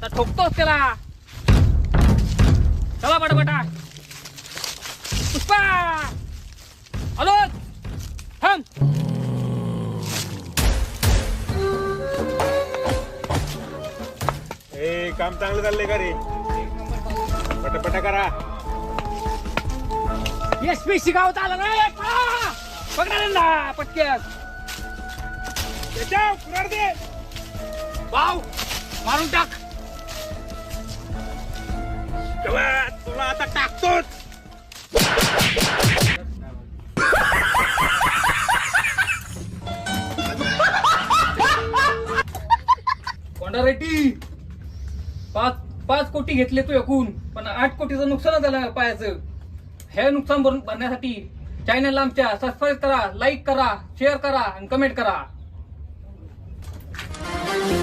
आता ठोकतोच त्याला. चला पटापटा. पुष्पा आलो. थांब. ए काम चांगलं चाललंय का रे? पटापटा करा. एसपी शिकावत आला नाही. पकडा ना पटक्यास. त्याच्या कुराड दे. वाव मारून टाक. तुला आता टाकतोच. कोंडा रेड्डी 5 कोटी घेतले तू एकूण, पण 8 कोटीचं नुकसान झालं पायाचं. हे नुकसान भरण्यासाठी चॅनलला आमच्या सबस्क्राईब करा, लाईक करा, शेअर करा आणि कमेंट करा.